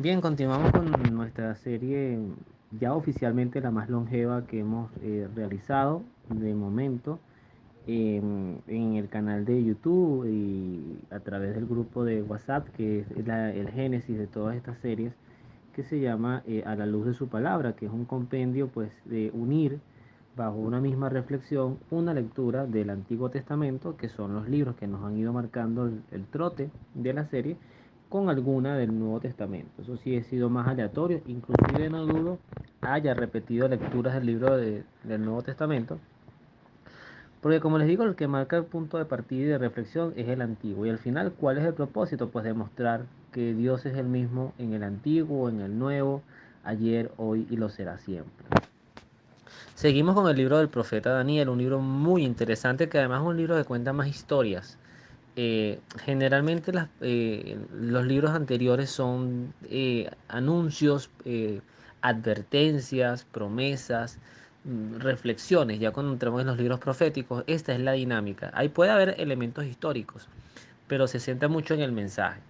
Bien, continuamos con nuestra serie ya oficialmente la más longeva que hemos realizado de momento en el canal de YouTube y a través del grupo de WhatsApp, que es el génesis de todas estas series, que se llama A la luz de su palabra, que es un compendio pues de unir bajo una misma reflexión una lectura del Antiguo Testamento, que son los libros que nos han ido marcando el trote de la serie, con alguna del Nuevo Testamento. Eso sí, he sido más aleatorio, inclusive no dudo haya repetido lecturas del del Nuevo Testamento, porque como les digo, el que marca el punto de partida y de reflexión es el antiguo. Y al final, ¿cuál es el propósito? Pues demostrar que Dios es el mismo en el antiguo, en el nuevo, ayer, hoy y lo será siempre. Seguimos con el libro del profeta Daniel, un libro muy interesante que además es un libro que cuenta más historias. Generalmente los libros anteriores son anuncios, advertencias, promesas, reflexiones. Ya cuando entramos en los libros proféticos, esta es la dinámica. Ahí puede haber elementos históricos, pero se centra mucho en el mensaje.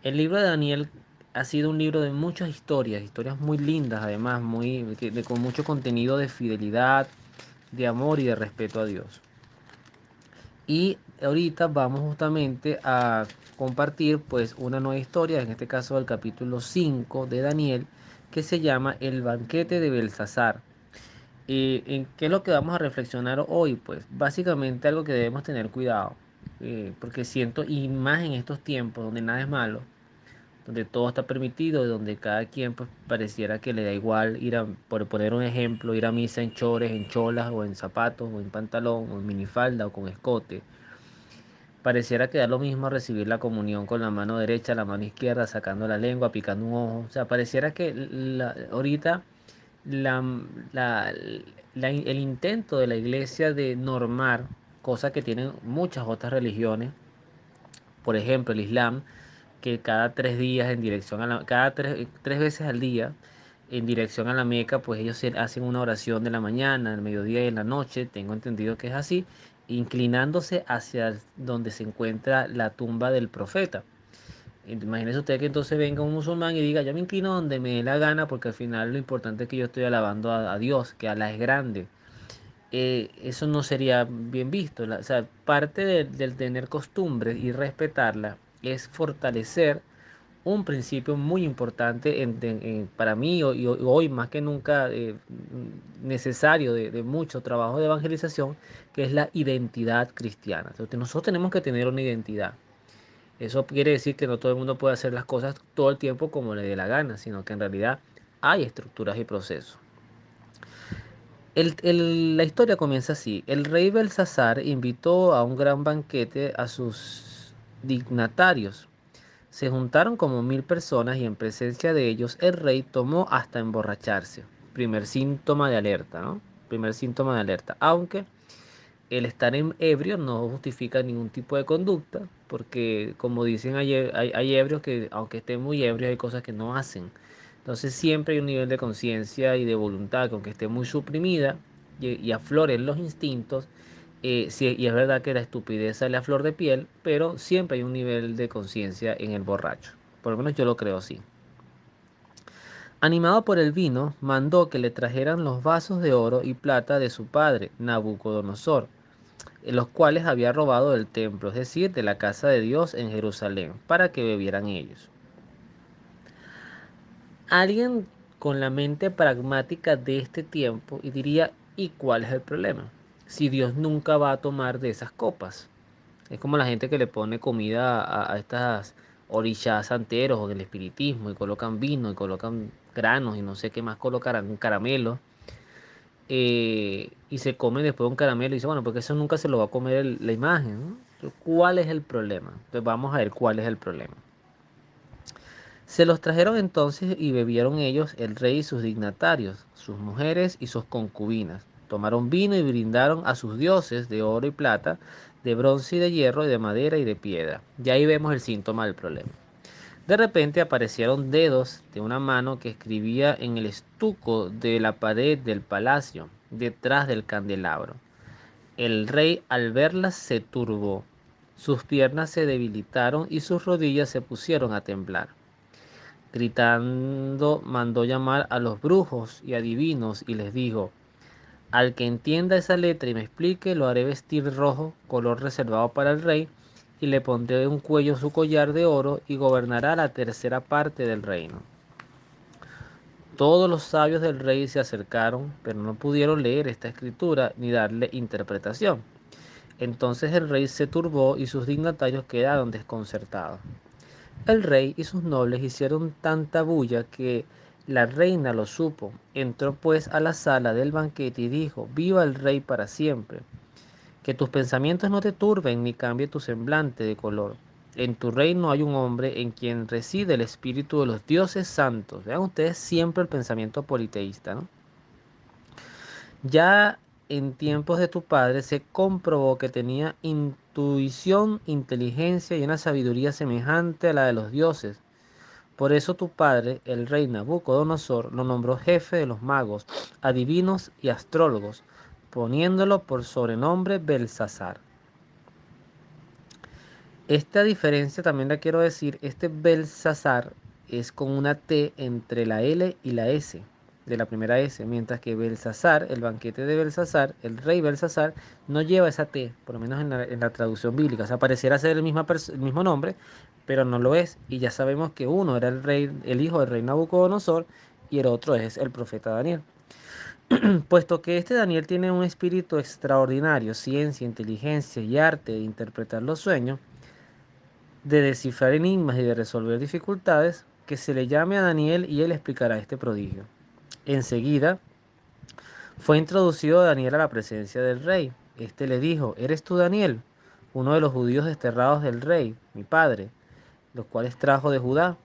El libro de Daniel ha sido un libro de muchas historias, historias muy lindas, además, con mucho contenido de fidelidad, de amor y de respeto a Dios. Y ahorita vamos justamente a compartir pues una nueva historia, en este caso el capítulo 5 de Daniel, que se llama El banquete de Belsasar. ¿En qué es lo que vamos a reflexionar hoy? Pues básicamente algo que debemos tener cuidado, porque siento, y más en estos tiempos donde nada es malo, donde todo está permitido, donde cada quien pues pareciera que le da igual ir a, por poner un ejemplo, ir a misa en chores, en cholas o en zapatos o en pantalón o en minifalda o con escote. Pareciera que da lo mismo recibir la comunión con la mano derecha, la mano izquierda, sacando la lengua, picando un ojo. O sea, pareciera que ahorita la, la- el intento de la iglesia de normar, cosas que tienen muchas otras religiones, por ejemplo el Islam, que cada 3 días en dirección a cada tres veces al día en dirección a la Meca, pues ellos hacen una oración de la mañana, al mediodía y en la noche, tengo entendido que es así, inclinándose hacia donde se encuentra la tumba del profeta. Imagínese usted que entonces venga un musulmán y diga, yo me inclino donde me dé la gana, porque al final lo importante es que yo estoy alabando a Dios, que Allah es grande. Eso no sería bien visto. O sea, parte del tener costumbres y respetarla es fortalecer un principio muy importante para mí y hoy más que nunca necesario de mucho trabajo de evangelización, que es la identidad cristiana. Entonces, nosotros tenemos que tener una identidad. Eso quiere decir que no todo el mundo puede hacer las cosas todo el tiempo como le dé la gana, sino que en realidad hay estructuras y procesos. La historia comienza así. El rey Belsasar invitó a un gran banquete a sus dignatarios. Se juntaron como 1000 personas y en presencia de ellos el rey tomó hasta emborracharse. Primer síntoma de alerta, ¿no? Primer síntoma de alerta. Aunque el estar en ebrio no justifica ningún tipo de conducta, porque como dicen hay ebrios que aunque estén muy ebrios hay cosas que no hacen. Entonces siempre hay un nivel de conciencia y de voluntad que aunque esté muy suprimida y afloren los instintos, sí, y es verdad que la estupidez sale a flor de piel, pero siempre hay un nivel de conciencia en el borracho. Por lo menos yo lo creo así. Animado por el vino, mandó que le trajeran los vasos de oro y plata de su padre, Nabucodonosor, los cuales había robado del templo, es decir, de la casa de Dios en Jerusalén, para que bebieran ellos. Alguien con la mente pragmática de este tiempo y diría, ¿y cuál es el problema? Si Dios nunca va a tomar de esas copas. Es como la gente que le pone comida a estas orillas santeros o del espiritismo y colocan vino y colocan granos y no sé qué más colocarán, un caramelo. Y se come después un caramelo y dice, bueno, porque eso nunca se lo va a comer la imagen, ¿no? Entonces, ¿cuál es el problema? Entonces vamos a ver cuál es el problema. Se los trajeron entonces y bebieron ellos el rey y sus dignatarios, sus mujeres y sus concubinas. Tomaron vino y brindaron a sus dioses de oro y plata, de bronce y de hierro y de madera y de piedra. Y ahí vemos el síntoma del problema. De repente aparecieron dedos de una mano que escribía en el estuco de la pared del palacio, detrás del candelabro. El rey al verlas se turbó, sus piernas se debilitaron y sus rodillas se pusieron a temblar. Gritando, mandó llamar a los brujos y adivinos y les dijo: al que entienda esa letra y me explique, lo haré vestir rojo, color reservado para el rey, y le pondré un cuello su collar de oro y gobernará la tercera parte del reino. Todos los sabios del rey se acercaron, pero no pudieron leer esta escritura ni darle interpretación. Entonces el rey se turbó y sus dignatarios quedaron desconcertados. El rey y sus nobles hicieron tanta bulla que la reina lo supo. Entró pues a la sala del banquete y dijo: viva el rey para siempre. Que tus pensamientos no te turben ni cambie tu semblante de color. En tu reino hay un hombre en quien reside el espíritu de los dioses santos. Vean ustedes siempre el pensamiento politeísta, ¿no? Ya en tiempos de tu padre se comprobó que tenía intuición, inteligencia y una sabiduría semejante a la de los dioses. Por eso tu padre, el rey Nabucodonosor, lo nombró jefe de los magos, adivinos y astrólogos, poniéndolo por sobrenombre Belsasar. Esta diferencia también la quiero decir, este Belsasar es con una T entre la L y la S, de la primera S, mientras que Belsasar, el banquete de Belsasar, el rey Belsasar, no lleva esa T, por lo menos en la traducción bíblica. O sea, pareciera ser el mismo nombre, pero no lo es. Y ya sabemos que uno era el rey, el hijo del rey Nabucodonosor, y el otro es el profeta Daniel. Puesto que este Daniel tiene un espíritu extraordinario, ciencia, inteligencia y arte de interpretar los sueños, de descifrar enigmas y de resolver dificultades, que se le llame a Daniel y él explicará este prodigio. Enseguida fue introducido Daniel a la presencia del rey. Este le dijo: ¿eres tú Daniel, uno de los judíos desterrados del rey, mi padre, los cuales trajo de Judá?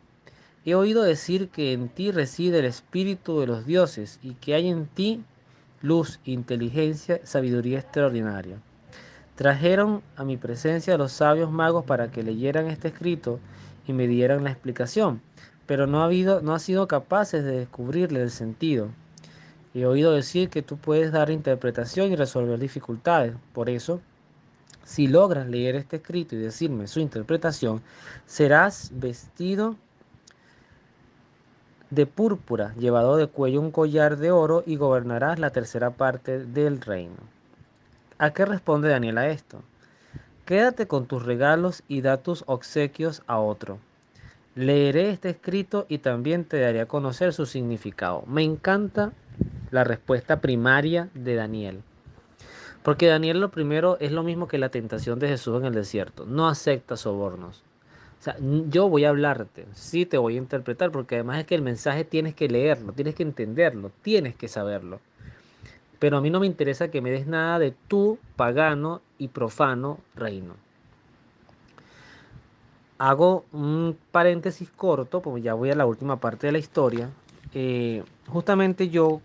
He oído decir que en ti reside el espíritu de los dioses y que hay en ti luz, inteligencia, sabiduría extraordinaria. Trajeron a mi presencia a los sabios magos para que leyeran este escrito y me dieran la explicación, pero no ha sido capaces de descubrirle el sentido. He oído decir que tú puedes dar interpretación y resolver dificultades. Por eso, si logras leer este escrito y decirme su interpretación, serás vestido de púrpura, llevado de cuello un collar de oro y gobernarás la tercera parte del reino. ¿A qué responde Daniel a esto? Quédate con tus regalos y da tus obsequios a otro. Leeré este escrito y también te daré a conocer su significado. Me encanta la respuesta primaria de Daniel. Porque Daniel lo primero es lo mismo que la tentación de Jesús en el desierto. No acepta sobornos. O sea, yo voy a hablarte, sí te voy a interpretar, porque además es que el mensaje tienes que leerlo, tienes que entenderlo, tienes que saberlo. Pero a mí no me interesa que me des nada de tu pagano y profano reino. Hago un paréntesis corto, porque ya voy a la última parte de la historia. Justamente yo,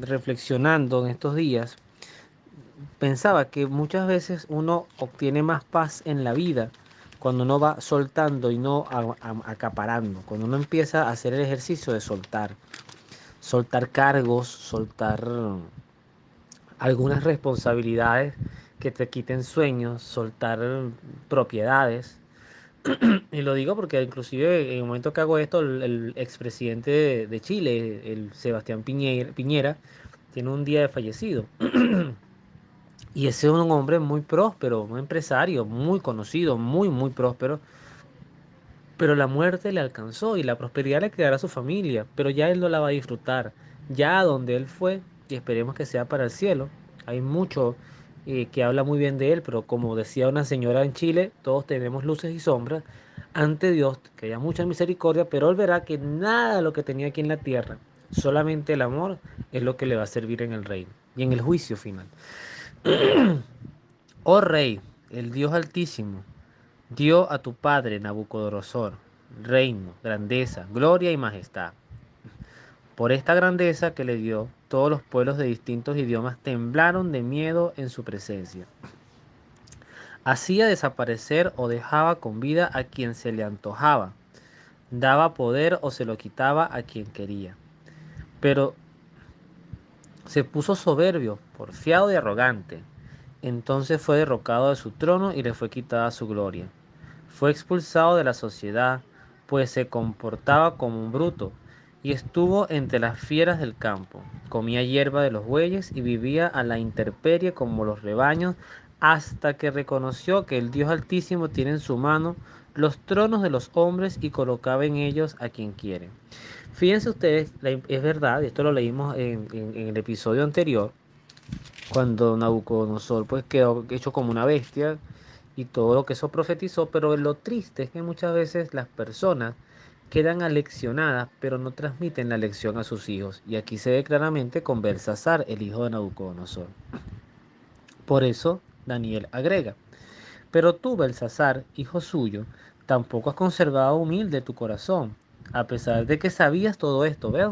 reflexionando en estos días, pensaba que muchas veces uno obtiene más paz en la vida cuando uno va soltando y no acaparando, cuando uno empieza a hacer el ejercicio de soltar, soltar cargos, soltar algunas responsabilidades que te quiten sueños, soltar propiedades. Y lo digo porque inclusive en el momento que hago esto, el expresidente de Chile, el Sebastián Piñera, tiene un día de fallecido. Y ese es un hombre muy próspero, un empresario muy conocido, muy próspero. Pero la muerte le alcanzó y la prosperidad le quedará a su familia. Pero ya él no la va a disfrutar. Ya a donde él fue, y esperemos que sea para el cielo, hay mucho que habla muy bien de él, pero como decía una señora en Chile, todos tenemos luces y sombras ante Dios, que haya mucha misericordia, pero él verá que nada de lo que tenía aquí en la tierra, solamente el amor es lo que le va a servir en el reino y en el juicio final. Oh Rey, el Dios Altísimo, dio a tu padre Nabucodonosor reino, grandeza, gloria y majestad. Por esta grandeza que le dio, todos los pueblos de distintos idiomas temblaron de miedo en su presencia. Hacía desaparecer o dejaba con vida a quien se le antojaba, daba poder o se lo quitaba a quien quería. Pero se puso soberbio, porfiado y arrogante. Entonces fue derrocado de su trono y le fue quitada su gloria. Fue expulsado de la sociedad, pues se comportaba como un bruto, y estuvo entre las fieras del campo. Comía hierba de los bueyes y vivía a la intemperie como los rebaños, hasta que reconoció que el Dios Altísimo tiene en su mano los tronos de los hombres y colocaba en ellos a quien quiere. Fíjense ustedes, es verdad, y esto lo leímos en el episodio anterior, cuando Nabucodonosor pues quedó hecho como una bestia y todo lo que eso profetizó, pero lo triste es que muchas veces las personas quedan aleccionadas, pero no transmiten la lección a sus hijos. Y aquí se ve claramente con Belsasar, el hijo de Nabucodonosor. Por eso Daniel agrega, pero tú, Belsasar, hijo suyo, tampoco has conservado humilde tu corazón, a pesar de que sabías todo esto, ¿ves?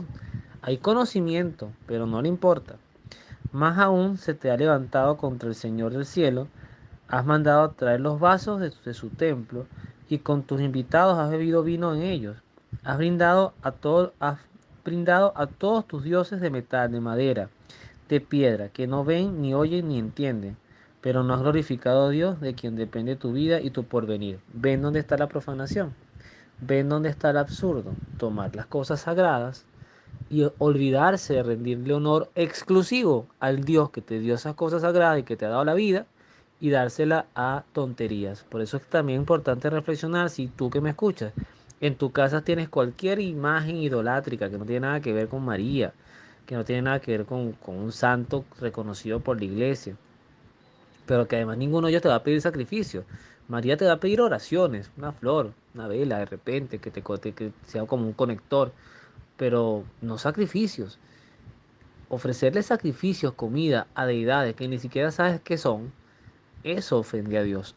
Hay conocimiento, pero no le importa. Más aún se te ha levantado contra el Señor del cielo, has mandado traer los vasos de su templo y con tus invitados has bebido vino en ellos. Has brindado a todos tus dioses de metal, de madera, de piedra, que no ven, ni oyen, ni entienden. Pero no has glorificado a Dios, de quien depende tu vida y tu porvenir. ¿Ven dónde está la profanación? ¿Ven dónde está el absurdo? Tomar las cosas sagradas y olvidarse de rendirle honor exclusivo al Dios que te dio esas cosas sagradas y que te ha dado la vida y dársela a tonterías. Por eso es también importante reflexionar si tú que me escuchas, en tu casa tienes cualquier imagen idolátrica que no tiene nada que ver con María, que no tiene nada que ver con un santo reconocido por la iglesia, pero que además ninguno de ellos te va a pedir sacrificio. María te va a pedir oraciones, una flor, una vela de repente, que sea como un conector, pero no sacrificios. Ofrecerle sacrificios, comida a deidades que ni siquiera sabes qué son, eso ofende a Dios.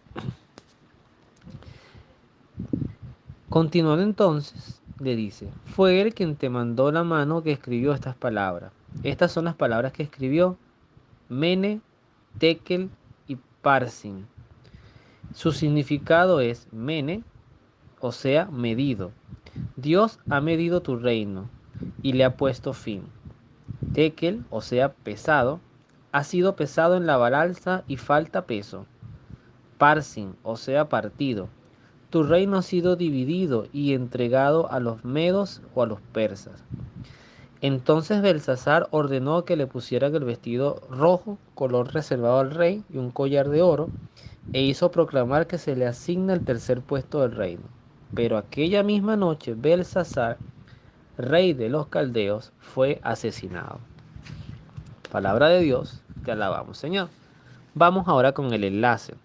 Continuando entonces, le dice, fue él quien te mandó la mano que escribió estas palabras. Estas son las palabras que escribió Mene, Tekel y Parsin. Su significado es Mene, o sea, medido. Dios ha medido tu reino y le ha puesto fin. Tekel, o sea, pesado, ha sido pesado en la balanza y falta peso. Parsin, o sea, partido. Tu reino ha sido dividido y entregado a los medos o a los persas. Entonces Belsasar ordenó que le pusieran el vestido rojo, color reservado al rey, y un collar de oro, e hizo proclamar que se le asigna el tercer puesto del reino. Pero aquella misma noche Belsasar, rey de los caldeos, fue asesinado. Palabra de Dios, te alabamos, Señor. Vamos ahora con el enlace.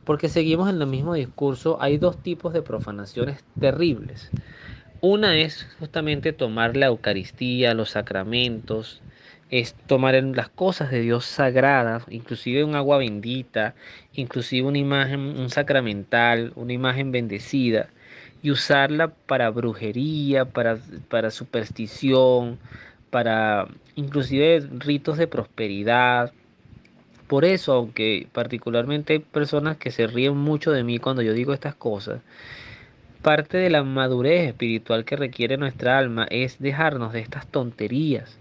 Porque seguimos en el mismo discurso, hay dos tipos de profanaciones terribles. Una es justamente tomar la Eucaristía, los sacramentos, es tomar las cosas de Dios sagradas, inclusive un agua bendita, inclusive una imagen, un sacramental, una imagen bendecida, y usarla para brujería, para superstición, para inclusive ritos de prosperidad. Por eso, aunque particularmente hay personas que se ríen mucho de mí cuando yo digo estas cosas, parte de la madurez espiritual que requiere nuestra alma es dejarnos de estas tonterías,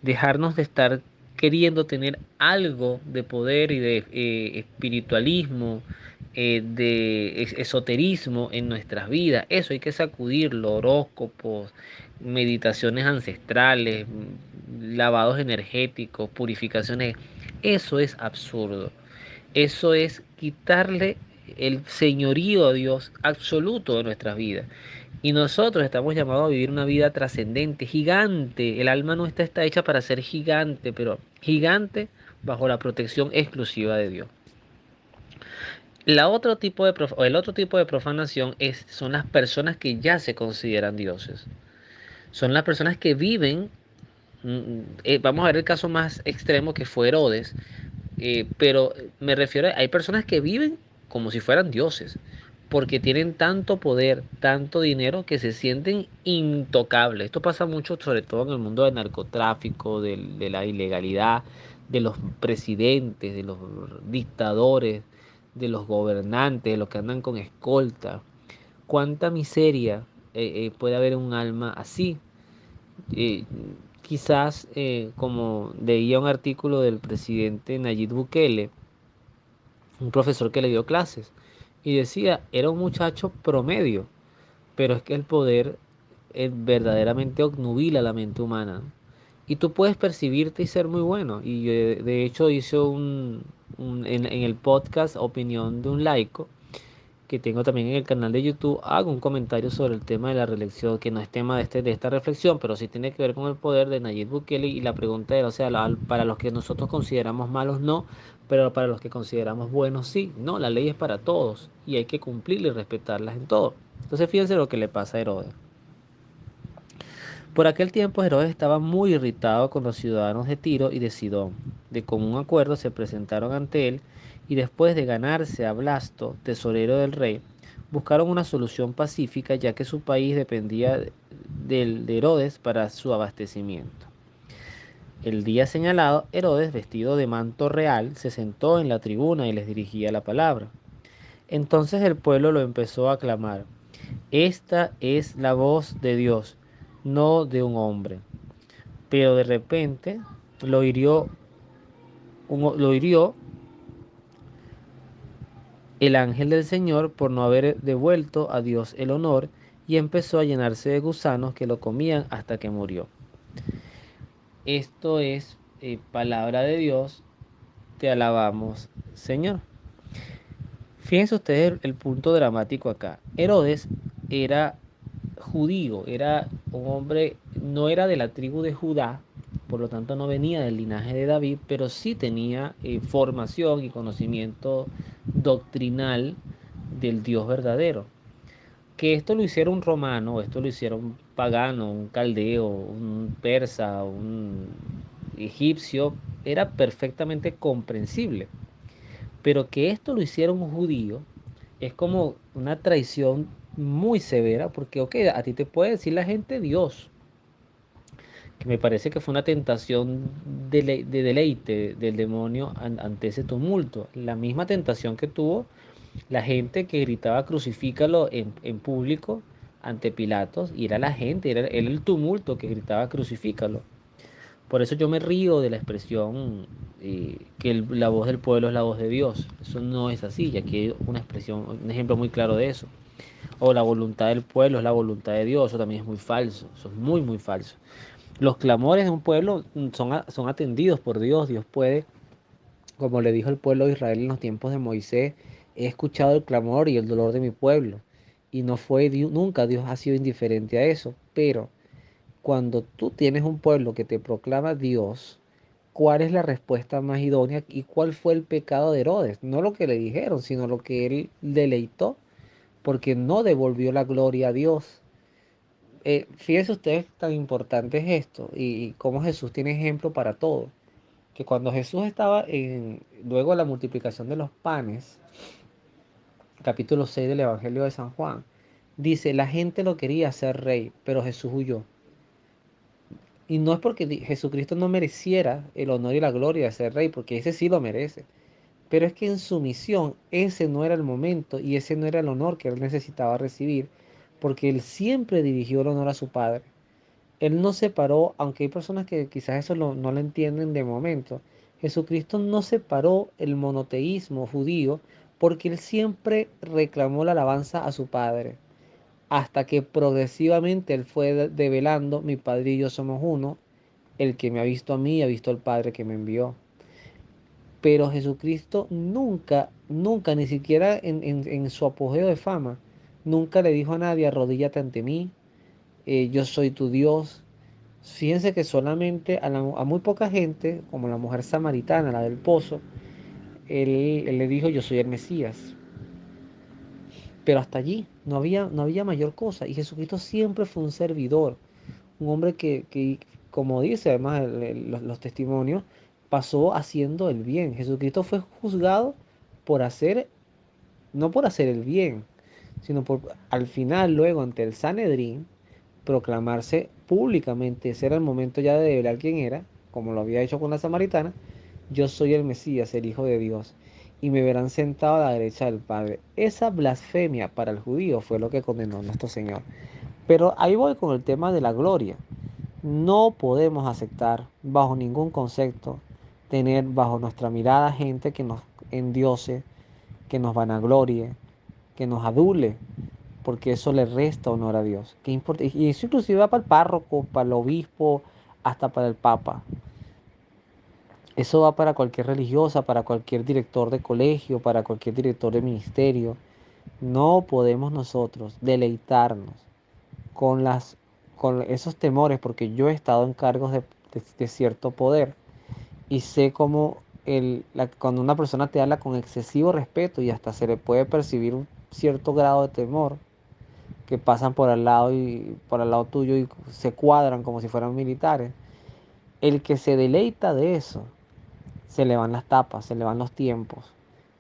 dejarnos de estar queriendo tener algo de poder y de espiritualismo, de esoterismo en nuestras vidas. Eso hay que sacudirlo, horóscopos, meditaciones ancestrales, lavados energéticos, purificaciones. Eso es absurdo. Eso es quitarle el señorío a Dios absoluto de nuestras vidas. Y nosotros estamos llamados a vivir una vida trascendente, gigante. El alma nuestra está hecha para ser gigante, pero gigante bajo la protección exclusiva de Dios. El otro tipo de profanación son las personas que ya se consideran dioses. Son las personas que viven, vamos a ver el caso más extremo que fue Herodes, pero me refiero hay personas que viven como si fueran dioses, porque tienen tanto poder, tanto dinero que se sienten intocables. Esto pasa mucho, sobre todo en el mundo del narcotráfico, de la ilegalidad, de los presidentes, de los dictadores, de los gobernantes, de los que andan con escolta. ¿Cuánta miseria puede haber en un alma así? Eh, Quizás, como leía un artículo del presidente Nayib Bukele, un profesor que le dio clases, y decía, era un muchacho promedio, pero es que el poder verdaderamente obnubila la mente humana, ¿no? Y tú puedes percibirte y ser muy bueno. Y yo, de hecho hice en el podcast Opinión de un laico, que tengo también en el canal de YouTube, hago un comentario sobre el tema de la reelección, que no es tema de esta reflexión, pero sí tiene que ver con el poder de Nayib Bukele, y la pregunta era, o sea, para los que nosotros consideramos malos no, pero para los que consideramos buenos sí. No, la ley es para todos y hay que cumplirla y respetarlas en todo. Entonces fíjense lo que le pasa a Herodes. Por aquel tiempo Herodes estaba muy irritado con los ciudadanos de Tiro y de Sidón. De común acuerdo se presentaron ante él y después de ganarse a Blasto, tesorero del rey, buscaron una solución pacífica ya que su país dependía de Herodes para su abastecimiento. El día señalado, Herodes, vestido de manto real, se sentó en la tribuna y les dirigía la palabra. Entonces el pueblo lo empezó a aclamar. Esta es la voz de Dios, no de un hombre. Pero de repente lo hirió, lo hirió el ángel del Señor por no haber devuelto a Dios el honor, y empezó a llenarse de gusanos que lo comían hasta que murió. Esto es palabra de Dios, te alabamos, Señor. Fíjense ustedes el punto dramático acá. Herodes era judío, era un hombre, no era de la tribu de Judá, por lo tanto no venía del linaje de David, pero sí tenía formación y conocimiento doctrinal del Dios verdadero. Que esto lo hiciera un romano, esto lo hiciera un pagano, un caldeo, un persa, un egipcio, era perfectamente comprensible. Pero que esto lo hiciera un judío es como una traición muy severa, porque, ok, a ti te puede decir la gente Dios, que me parece que fue una tentación de deleite del demonio ante ese tumulto. La misma tentación que tuvo la gente que gritaba crucifícalo en público ante Pilatos, y era la gente, era el tumulto que gritaba crucifícalo. Por eso yo me río de la expresión que la voz del pueblo es la voz de Dios. Eso no es así, y aquí hay una expresión, un ejemplo muy claro de eso. O la voluntad del pueblo es la voluntad de Dios, eso también es muy falso, eso es muy, muy falso. Los clamores de un pueblo son atendidos por Dios. Dios puede, como le dijo el pueblo de Israel en los tiempos de Moisés, he escuchado el clamor y el dolor de mi pueblo. Y no fue Dios, nunca Dios ha sido indiferente a eso. Pero cuando tú tienes un pueblo que te proclama Dios, ¿cuál es la respuesta más idónea y cuál fue el pecado de Herodes? No lo que le dijeron, sino lo que él deleitó, porque no devolvió la gloria a Dios. Fíjense ustedes tan importante es esto, y cómo Jesús tiene ejemplo para todo. Que cuando Jesús estaba luego de la multiplicación de los panes, capítulo 6 del Evangelio de San Juan, dice, la gente lo quería hacer rey, pero Jesús huyó. Y no es porque Jesucristo no mereciera el honor y la gloria de ser rey, porque ese sí lo merece. Pero es que en su misión ese no era el momento y ese no era el honor que él necesitaba recibir, porque él siempre dirigió el honor a su Padre. Él no separó, aunque hay personas que quizás eso no lo entienden de momento, Jesucristo no separó el monoteísmo judío porque él siempre reclamó la alabanza a su Padre, hasta que progresivamente él fue develando, mi Padre y yo somos uno, el que me ha visto a mí ha visto al Padre que me envió. Pero Jesucristo nunca, nunca, ni siquiera en su apogeo de fama, nunca le dijo a nadie, arrodíllate ante mí, yo soy tu Dios. Fíjense que solamente a muy poca gente, como la mujer samaritana, la del pozo, él le dijo, yo soy el Mesías. Pero hasta allí no había mayor cosa. Y Jesucristo siempre fue un servidor, un hombre que como dice además los testimonios, pasó haciendo el bien. Jesucristo fue juzgado por hacer, no por hacer el bien, sino por al final, luego ante el Sanedrín, proclamarse públicamente. Ese era el momento ya de develar quién era, como lo había hecho con la samaritana. Yo soy el Mesías, el Hijo de Dios, y me verán sentado a la derecha del Padre. Esa blasfemia para el judío fue lo que condenó nuestro Señor. Pero ahí voy con el tema de la gloria. No podemos aceptar bajo ningún concepto tener bajo nuestra mirada gente que nos endiose, que nos vanaglorie, que nos adule, porque eso le resta honor a Dios. ¿Qué importa? Y eso inclusive va para el párroco, para el obispo, hasta para el papa. Eso va para cualquier religiosa, para cualquier director de colegio, para cualquier director de ministerio. No podemos nosotros deleitarnos con con esos temores, porque yo he estado en cargos de cierto poder y sé cómo cuando una persona te habla con excesivo respeto y hasta se le puede percibir un cierto grado de temor, que pasan por al lado y por al lado tuyo y se cuadran como si fueran militares. El que se deleita de eso, se le van las tapas, se le van los tiempos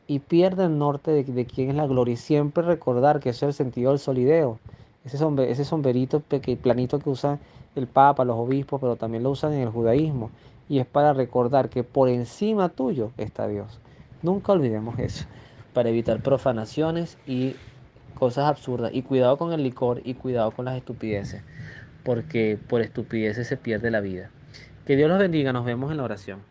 y pierde el norte de quién es la gloria. Y siempre recordar que eso es el sentido del solideo. Ese sombrerito planito que usan el Papa, los obispos, pero también lo usan en el judaísmo. Y es para recordar que por encima tuyo está Dios. Nunca olvidemos eso. Para evitar profanaciones y cosas absurdas. Y cuidado con el licor y cuidado con las estupideces. Porque por estupideces se pierde la vida. Que Dios los bendiga. Nos vemos en la oración.